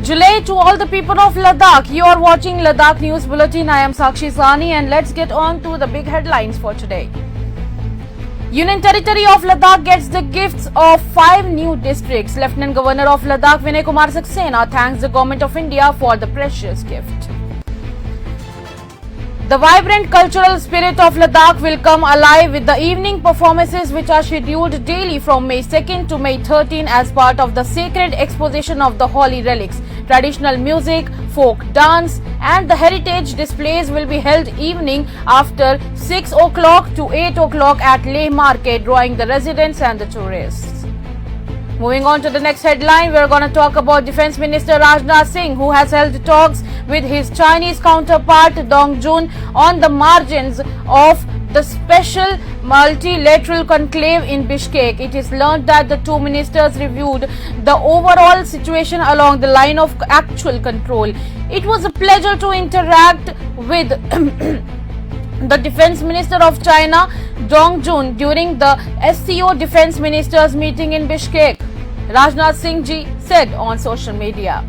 July to all the people of Ladakh. You are watching Ladakh News Bulletin. I am Sakshi Sani and let's get on to the big headlines for today. Union Territory of Ladakh gets the gifts of 5 new districts. Lieutenant Governor of Ladakh Vinay Kumar Saxena thanks the Government of India for the precious gift. The vibrant cultural spirit of Ladakh will come alive with the evening performances which are scheduled daily from May 2nd to May 13 as part of the sacred exposition of the holy relics. Traditional music, folk dance and the heritage displays will be held evening after 6 o'clock to 8 o'clock at Leh Market, drawing the residents and the tourists. Moving on to the next headline, we are going to talk about Defence Minister Rajnath Singh, who has held talks with his Chinese counterpart Dong Jun on the margins of the special multilateral conclave in Bishkek. It is learned that the two ministers reviewed the overall situation along the line of actual control. It was a pleasure to interact with the Defence Minister of China, Dong Jun, during the SCO Defence Ministers meeting in Bishkek, Rajnath Singh ji said on social media.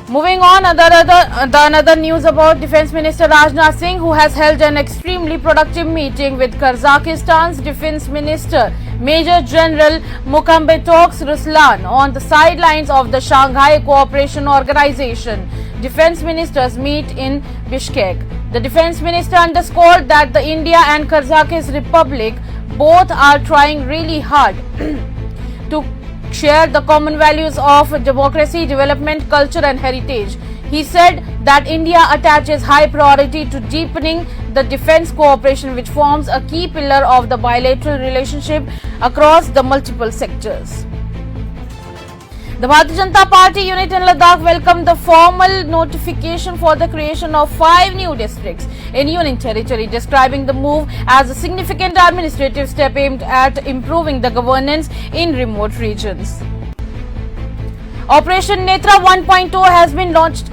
Moving on, another news about Defence Minister Rajnath Singh, who has held an extremely productive meeting with Kazakhstan's Defence Minister Major General Mukhambetox Ruslan on the sidelines of the Shanghai Cooperation Organization. Defence ministers meet in Bishkek. The Defence Minister underscored that the India and Kyrgyz Republic both are trying really hard to share the common values of democracy, development, culture and heritage. He said that India attaches high priority to deepening the defence cooperation, which forms a key pillar of the bilateral relationship across the multiple sectors. The Bharatiya Janata Party unit in Ladakh welcomed the formal notification for the creation of 5 new districts in Union Territory, describing the move as a significant administrative step aimed at improving the governance in remote regions. Operation Netra 1.0 has been launched.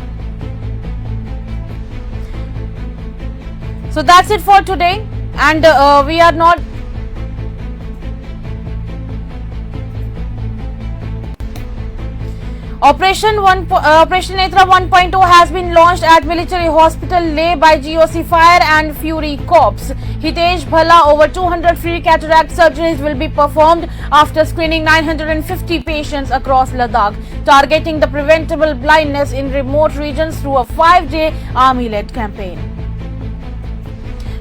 So that's it for today, and we are not. Operation Netra 1.0 has been launched at Military Hospital Leh by GOC Fire and Fury Corps. Hitesh Bhala, over 200 free cataract surgeries will be performed after screening 950 patients across Ladakh, targeting the preventable blindness in remote regions through a 5-day army-led campaign.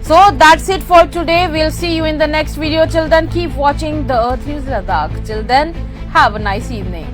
So that's it for today. We'll see you in the next video. Till then, keep watching the Earth News Ladakh. Till then, have a nice evening.